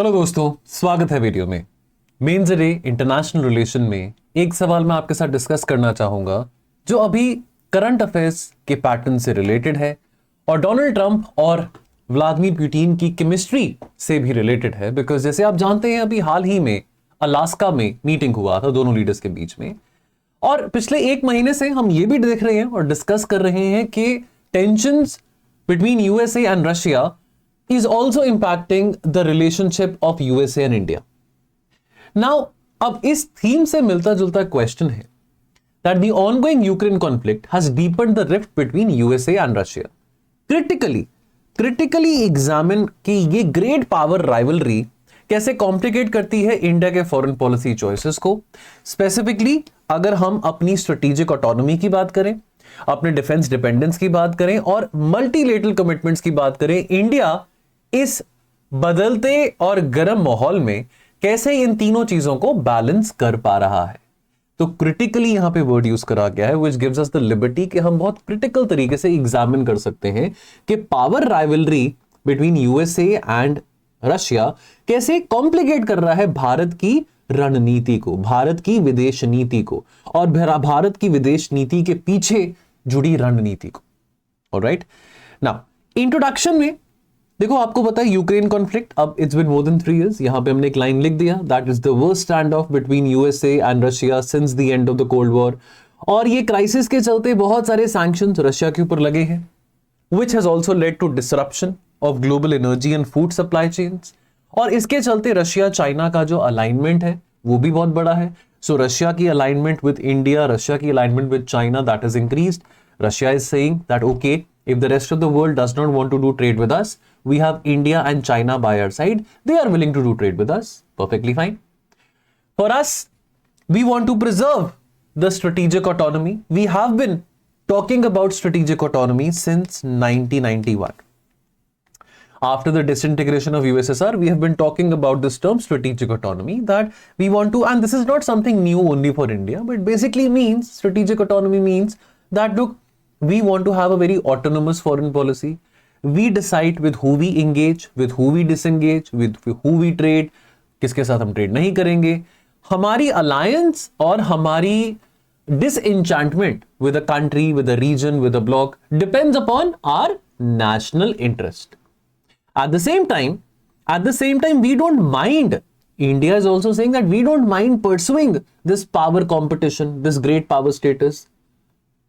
Hello दोस्तों, स्वागत है वीडियो में। मेंस डे इंटरनेशनल रिलेशन में एक सवाल मैं आपके साथ डिस्कस करना चाहूंगा जो अभी करंट अफेयर्स के पैटर्न से रिलेटेड है और डोनाल्ड ट्रंप और व्लादिमीर पुतिन की केमिस्ट्री से भी रिलेटेड है। बिकॉज जैसे आप जानते हैं, अभी हाल ही में अलास्का में मीटिंग हुआ था दोनों लीडर्स के बीच में, और पिछले एक महीने से हम ये भी देख रहे हैं और डिस्कस कर रहे हैं कि tensions between USA and Russia is also impacting the relationship of USA and India. Now, अब इस थीम से मिलता जुलता क्वेश्चन है that the ongoing Ukraine conflict has deepened the rift between USA and Russia. Critically examine कि ये great power rivalry कैसे complicate करती है इंडिया के फॉरेन पॉलिसी चॉइसेस को। स्पेसिफिकली अगर हम अपनी स्ट्रेटेजिक ऑटोनॉमी की बात करें, अपने डिफेंस डिपेंडेंस की बात करें और मल्टीलेटरल कमिटमेंट्स की बात करें, इंडिया इस बदलते और गर्म माहौल में कैसे इन तीनों चीजों को बैलेंस कर पा रहा है। तो क्रिटिकली यहां पे वर्ड यूज करा गया है which gives us the liberty कि हम बहुत क्रिटिकल तरीके से एग्जामिन कर सकते हैं कि power rivalry between USA and Russia कैसे कॉम्प्लिकेट कर रहा है भारत की रणनीति को, भारत की विदेश नीति को और भारत की विदेश नीति के पीछे जुड़ी रणनीति को। ऑलराइट, नाउ इंट्रोडक्शन में देखो, आपको पता है यूक्रेन कॉन्फ्लिक्ट अब it's been more than 3 years. यहां पे हमने एक लाइन लिख दिया, that is the worst stand of between USA and Russia since the end of the cold war. और ये क्राइसिस के चलते बहुत सारे सैंक्शंस रशिया के ऊपर लगे हैं, which has also led to disruption of global energy and food supply chains. और इसके चलते रशिया चाइना का जो अलाइनमेंट है वो भी बहुत बड़ा है। सो रशिया की अलाइनमेंट विद इंडिया, रशिया की alignment with China, that is increased. Russia is saying that okay, if the rest of the world does not want to do trade with us, we have India and China by our side. They are willing to do trade with us. Perfectly fine. For us, we want to preserve the strategic autonomy. We have been talking about strategic autonomy since 1991. After the disintegration of USSR, we have been talking about this term strategic autonomy, that we want to, and this is not something new only for India, but basically means strategic autonomy means that look, we want to have a very autonomous foreign policy. We decide with who we engage, with who we disengage, with who we trade, किसके साथ हम trade नहीं करेंगे। हमारी alliance और हमारी disenchantment with a country, with a region, with a bloc depends upon our national interest. At the same time, we don't mind. India is also saying that we don't mind pursuing this power competition, this great power status.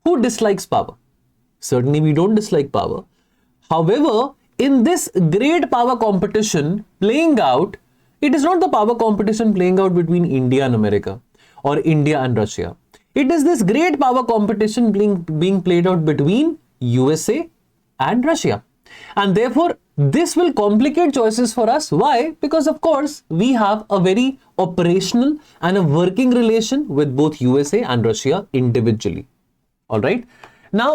Who dislikes power? Certainly we don't dislike power. However, in this great power competition playing out, it is not the power competition playing out between India and America or India and Russia. It is this great power competition being played out between USA and Russia. And therefore, this will complicate choices for us. Why? Because of course, we have a very operational and a working relation with both USA and Russia individually. All right. Now,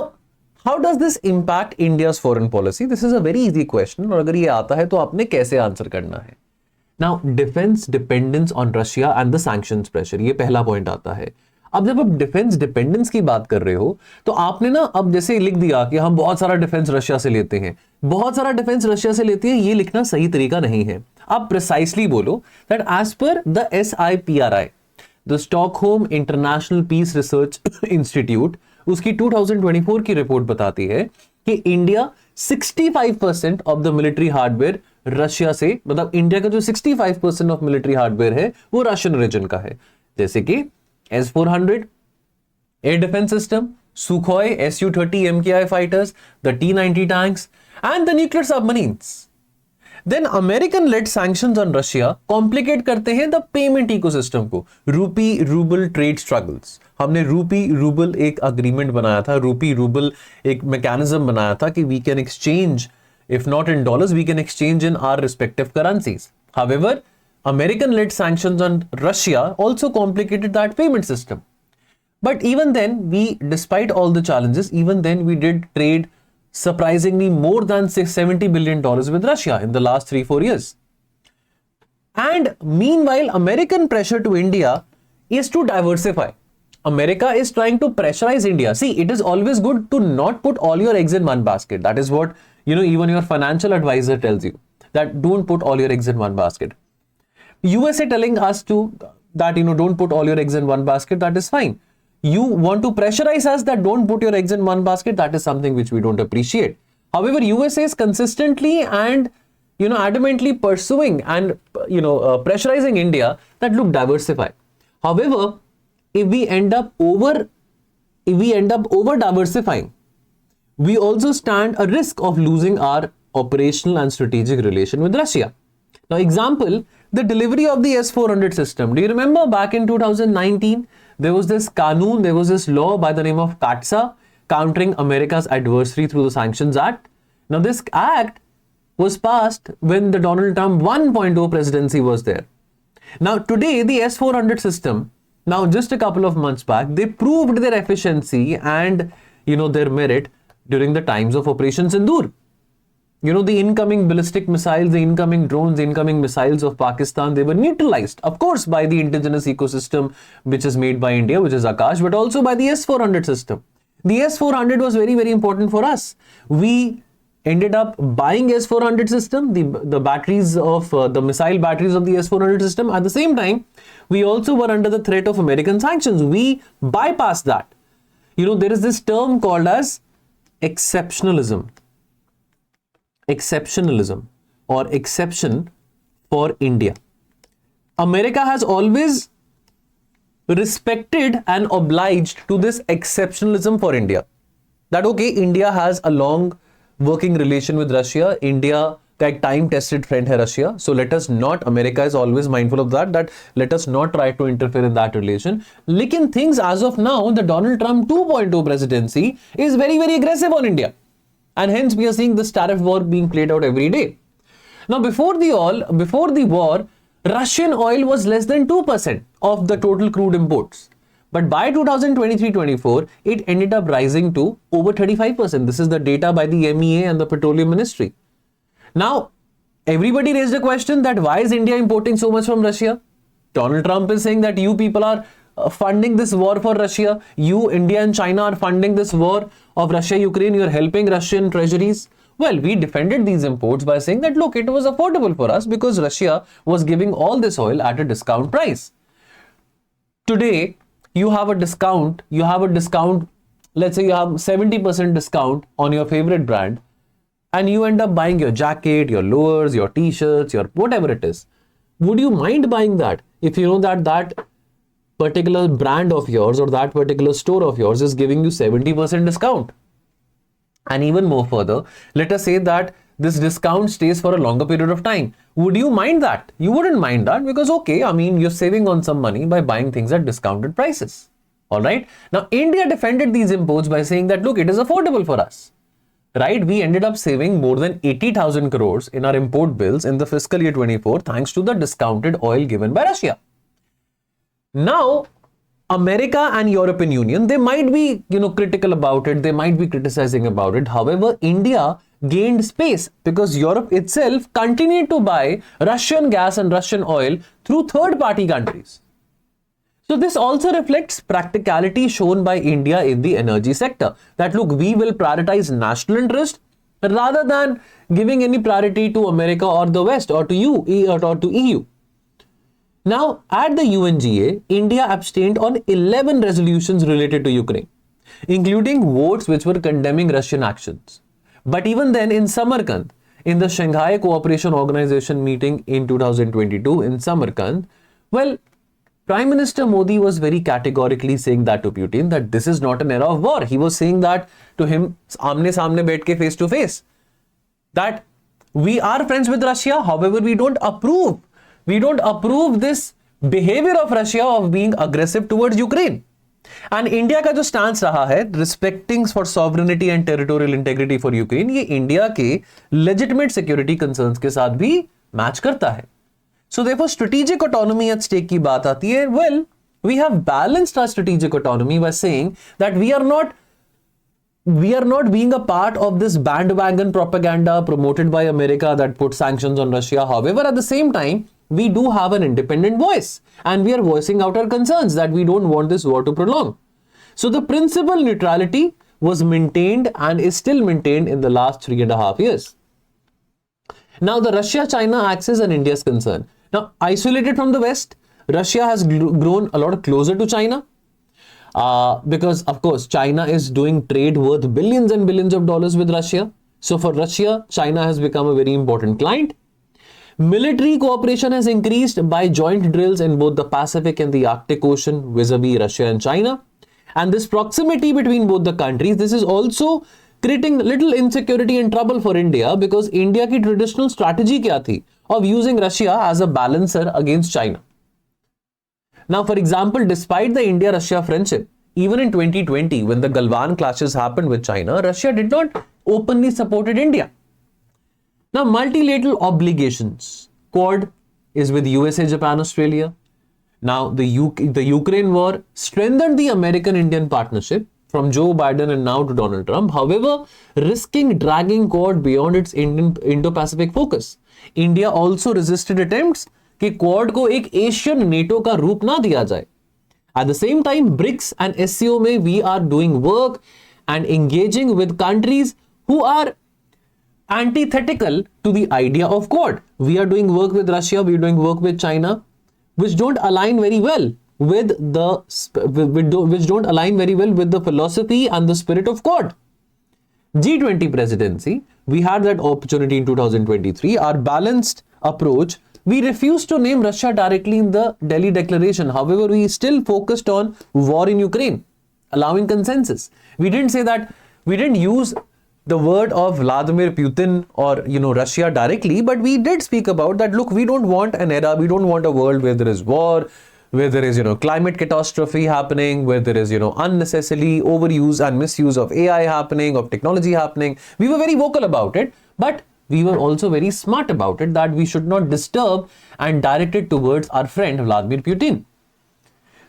how does this impact India's foreign policy? This is a very easy question. और अगर ये आता है तो आपने कैसे answer करना है? Now, defense dependence on Russia and the sanctions pressure. ये पहला पॉइंट आता है। अब जब आप डिफेंस डिपेंडेंस की बात कर रहे हो तो आपने ना अब जैसे लिख दिया कि हम बहुत सारा डिफेंस रशिया से लेते हैं, बहुत सारा डिफेंस रशिया से लेते हैं, ये लिखना सही तरीका नहीं है। आप प्रिसाइसली बोलो that as per the SIPRI, the Stockholm international peace research institute, उसकी 2024 की रिपोर्ट बताती है कि India 65% of the military hardware Russia से, मतलब इंडिया का जो 65% ऑफ मिलिट्री हार्डवेयर है वो रशियन रीजन का है। जैसे कि S-400 air defence system, Sukhoi Su-30 MKI fighters, the T-90 tanks and the nuclear submarines. Then American led sanctions on Russia complicate करते हैं द पेमेंट इकोसिस्टम को। रूपी रूबल ट्रेड स्ट्रगल्स, हमने रूपी रूबल एक अग्रीमेंट बनाया था, रूपी रूबल एक मैकेनिज्म बनाया था कि we can exchange, if not in dollars we can exchange in our respective currencies. However, American led sanctions on Russia also complicated that payment system. But even then, despite all the challenges, even then we did trade surprisingly more than $70 billion with Russia in the last 3-4 years. And meanwhile, American pressure to India is to diversify. America is trying to pressurize India. See, it is always good to not put all your eggs in one basket. That is what, even your financial advisor tells you, that don't put all your eggs in one basket. USA telling us to that, don't put all your eggs in one basket, that is fine. You want to pressurize us that don't put your eggs in one basket, that is something which we don't appreciate. However, USA is consistently and adamantly pursuing and pressurizing India that look, diversify. However, if we end up over diversifying, we also stand a risk of losing our operational and strategic relation with Russia. Now, example, the delivery of the S-400 system. Do you remember back in 2019, there was this Qanun, there was this law by the name of CAATSA, countering America's adversary through the Sanctions Act. Now, this act was passed when the Donald Trump 1.0 presidency was there. Now, today, the S-400 system, now just a couple of months back, they proved their efficiency and, their merit during the times of Operation Sindoor. The incoming ballistic missiles, the incoming drones, the incoming missiles of Pakistan, they were neutralized, of course, by the indigenous ecosystem which is made by India, which is Akash, but also by the S-400 system. The S-400 was very, very important for us. We ended up buying S-400 system, the batteries of the missile batteries of the S-400 system. At the same time, we also were under the threat of American sanctions. We bypassed that. There is this term called as exceptionalism or exception for India. America has always respected and obliged to this exceptionalism for India. That okay, India has a long working relation with Russia. India का एक time tested friend है Russia. So let us not, America is always mindful of that let us not try to interfere in that relation. लेकिन things as of now, the Donald Trump 2.0 presidency is very, very aggressive on India. And hence we are seeing this tariff war being played out every day. Now, before the war, Russian oil was less than 2% of the total crude imports. But by 2023-24, it ended up rising to over 35%. This is the data by the MEA and the Petroleum Ministry. Now, everybody raised a question that why is India importing so much from Russia? Donald Trump is saying that you people are funding this war for Russia. You, India and China are funding this war of Russia-Ukraine. You're helping Russian treasuries. Well, we defended these imports by saying that, look, it was affordable for us because Russia was giving all this oil at a discount price. Today, you have a discount, let's say you have 70% discount on your favorite brand, and you end up buying your jacket, your lowers, your t-shirts, your whatever it is. Would you mind buying that if you know that particular brand of yours or that particular store of yours is giving you 70% discount? And even more further, let us say that this discount stays for a longer period of time. Would you mind that? You wouldn't mind that because, okay, I mean, you're saving on some money by buying things at discounted prices. All right. Now, India defended these imports by saying that, look, it is affordable for us. Right? We ended up saving more than 80,000 crores in our import bills in the fiscal year 24 thanks to the discounted oil given by Russia. Now, America and European Union, they might be, critical about it. They might be criticizing about it. However, India gained space because Europe itself continued to buy Russian gas and Russian oil through third-party countries. So this also reflects practicality shown by India in the energy sector. That look, we will prioritize national interest rather than giving any priority to America or the West or to EU. Now, at the UNGA, India abstained on 11 resolutions related to Ukraine, including votes which were condemning Russian actions. But even then, in Samarkand, in the Shanghai Cooperation Organization meeting in 2022 in Samarkand, well, Prime Minister Modi was very categorically saying that to Putin, that this is not an era of war. He was saying that to him, आमने सामने बैठ के face to face, that we are friends with Russia. However, we don't approve this behavior of Russia of being aggressive towards Ukraine. And India का जो stance रहा है, respecting for sovereignty and territorial integrity for Ukraine, ये India के legitimate security concerns के साथ भी match करता है. So therefore, strategic autonomy at stake की बात आती है. Well, we have balanced our strategic autonomy by saying that we are not being a part of this bandwagon propaganda promoted by America that puts sanctions on Russia. However, at the same time, we do have an independent voice and we are voicing out our concerns that we don't want this war to prolong. So the principal neutrality was maintained and is still maintained in the last 3.5 years. Now, the Russia-China axis and India's concern. Now, isolated from the West, Russia has grown a lot closer to China because, of course, China is doing trade worth billions and billions of dollars with Russia. So for Russia, China has become a very important client. Military cooperation has increased by joint drills in both the Pacific and the Arctic Ocean vis-a-vis Russia and China. And this proximity between both the countries, this is also creating little insecurity and trouble for India, because India की traditional strategy क्या थी of using Russia as a balancer against China. Now, for example, despite the India-Russia friendship, even in 2020, when the Galwan clashes happened with China, Russia did not openly supported India. Now, multilateral obligations. Quad is with USA, Japan, Australia. Now, the Ukraine war strengthened the American-Indian partnership from Joe Biden and now to Donald Trump. However, risking dragging Quad beyond its Indo-Pacific focus. India also resisted attempts कि quad को एक Asian NATO का रूप ना दिया जाए. At the same time, BRICS and SCO में we are doing work and engaging with countries who are antithetical to the idea of Quad. We are doing work with Russia, we are doing work with China, which don't align very well with the philosophy and the spirit of Quad. G20 presidency, we had that opportunity in 2023. Our balanced approach, we refused to name Russia directly in the Delhi Declaration. However, we still focused on war in Ukraine, allowing consensus. We didn't say that, we didn't use the word of Vladimir Putin or, Russia directly, but we did speak about that, look, we don't want an era, we don't want a world where there is war, where there is, climate catastrophe happening, where there is, unnecessarily overuse and misuse of AI happening, of technology happening. We were very vocal about it, but we were also very smart about it, that we should not disturb and direct it towards our friend Vladimir Putin.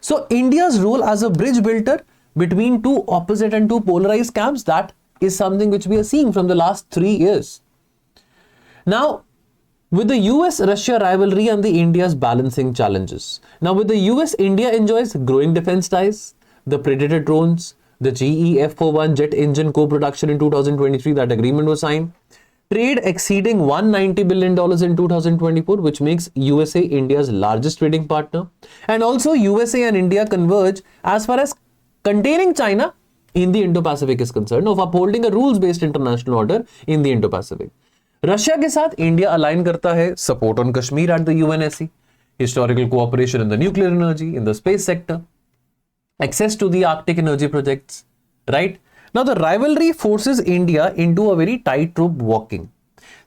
So India's role as a bridge builder between two opposite and two polarized camps, that is something which we are seeing from the last 3 years. Now, with the US-Russia rivalry and the India's balancing challenges. Now, with the US, India enjoys growing defense ties, the Predator drones, the GE F-41 jet engine co-production in 2023, that agreement was signed. Trade exceeding $190 billion in 2024, which makes USA India's largest trading partner. And also USA and India converge as far as containing China in the Indo-Pacific is concerned, of upholding a rules-based international order in the Indo-Pacific. Russia के साथ India align करता है support on Kashmir at the UNSC, historical cooperation in the nuclear energy, in the space sector, access to the Arctic energy projects, right? Now, the rivalry forces India into a very tightrope walking.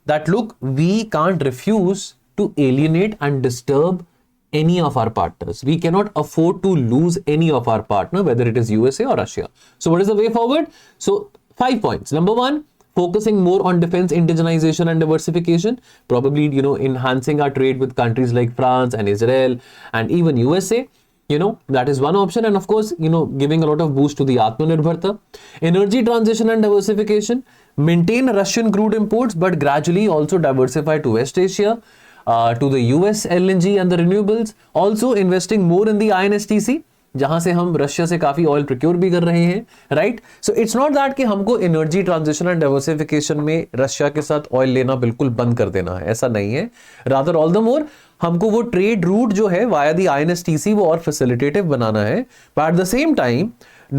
That look, we can't refuse to alienate and disturb any of our partners. We cannot afford to lose any of our partner, whether it is USA or Russia. So what is the way forward? So 5 points. Number 1, focusing more on defense indigenization and diversification, probably, enhancing our trade with countries like France and Israel and even USA. That is one option. And of course, giving a lot of boost to the Atmanirbharta. Energy transition and diversification, maintain Russian crude imports, but gradually also diversify to West Asia, to the US LNG and the renewables. Also investing more in the INSTC, जहां से हम Russia से काफी oil procure भी कर रहे हैं, right? So it's not that कि हमको एनर्जी ट्रांजिशन एंड डाइवर्सिफिकेशन में रशिया के साथ ऑयल लेना बिल्कुल बंद कर देना है, ऐसा नहीं है. रादर ऑल द मोर हमको वो ट्रेड रूट जो है वाया दी आईएनएसटीसी वो और फैसिलिटेटिव बनाना है. But at the same time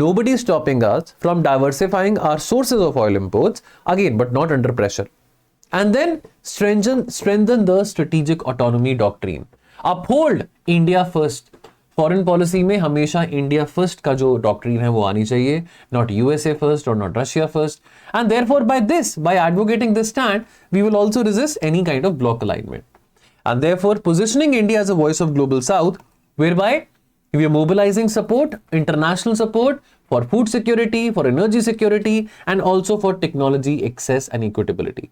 nobody is stopping us from diversifying our sources of oil imports, again, but not under pressure. And then strengthen the strategic autonomy doctrine. Uphold India first. Foreign policy में हमेशा India first का जो doctrine है वो आनी चाहिए, not USA first और not Russia first. And therefore by advocating this stand, we will also resist any kind of block alignment. And therefore positioning India as a voice of global south, whereby we are mobilizing support, international support for food security, for energy security, and also for technology access and equitability.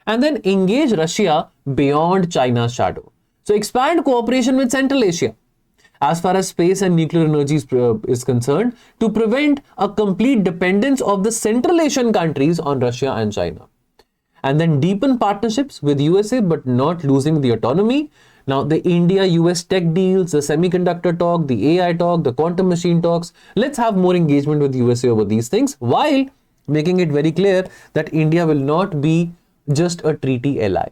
And then engage Russia beyond China's shadow. So expand cooperation with Central Asia as far as space and nuclear energy is concerned, to prevent a complete dependence of the Central Asian countries on Russia and China. And then deepen partnerships with USA, but not losing the autonomy. Now, the India-US tech deals, the semiconductor talk, the AI talk, the quantum machine talks, let's have more engagement with USA over these things, while making it very clear that India will not be just a treaty ally,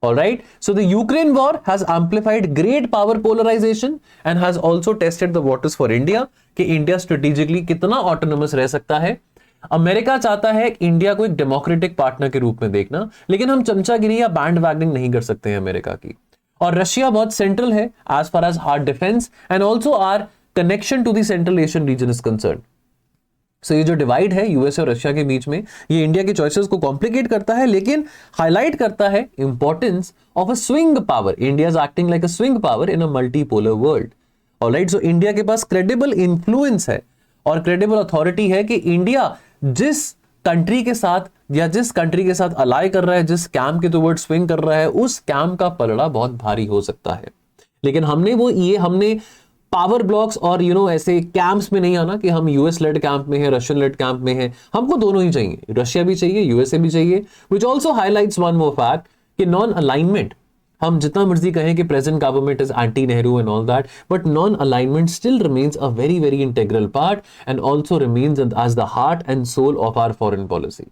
All right, so the Ukraine war has amplified great power polarization and has also tested the waters for India कि India strategically कितना autonomous रह सकता है। America चाहता है India को एक democratic partner के रूप में देखना, लेकिन हम चमचागिरी या बैंड वैगनिंग नहीं कर सकते हैं अमेरिका की। और रशिया बहुत सेंट्रल है as far as our defence and also our connection to the central Asian region is concern. So ये जो डिवाइड है यूएस और रशिया के बीच में, ये इंडिया के चॉइसेस को कॉम्प्लिकेट करता है, लेकिन हाईलाइट करता है importance of a swing power. India is acting like a swing power in a multipolar world. Alright, so India के पास क्रेडिबल इन्फ्लुएंस है और क्रेडिबल अथॉरिटी है कि इंडिया जिस कंट्री के साथ या जिस कंट्री के साथ अलाई कर रहा है, जिस कैंप के टुवर्ड स्विंग कर रहा है, उस कैंप का पलड़ा बहुत भारी हो सकता है। लेकिन हमने पावर ब्लॉक्स और ऐसे कैंप्स में नहीं आना कि हम यूएस लेड कैंप में है, रशियन लेड कैंप में है। हमको दोनों ही चाहिए, रशिया भी चाहिए, यूएसए भी चाहिए। Which also highlights one more fact कि नॉन अलाइनमेंट, हम जितना मर्जी कहें कि present government is anti Nehru and all that, but non alignment still remains a very very integral part and also remains as the heart and soul of our foreign policy.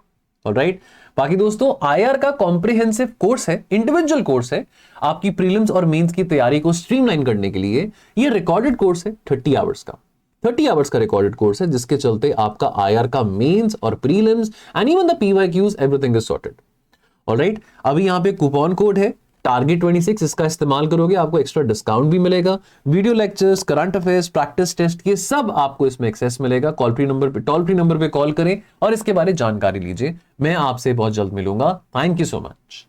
Alright, बाकी दोस्तों IR का comprehensive course है, individual course है आपकी prelims और mains की तैयारी को स्ट्रीमलाइन करने के लिए। ये रिकॉर्डेड कोर्स है 30 आवर्स का, 30 आवर्स का रिकॉर्डेड कोर्स है, जिसके चलते आपका आईआर का मेंस और prelims and even the PYQs everything is sorted. Alright, अभी यहां पे कूपन कोड है टारगेट 26, इसका इस्तेमाल करोगे आपको एक्स्ट्रा डिस्काउंट भी मिलेगा। Video lectures, current affairs, practice test, ये सब आपको इसमें एक्सेस मिलेगा। टोल फ्री नंबर पे कॉल करें और इसके बारे में जानकारी लीजिए। मैं आपसे बहुत जल्द मिलूंगा। Thank you so much.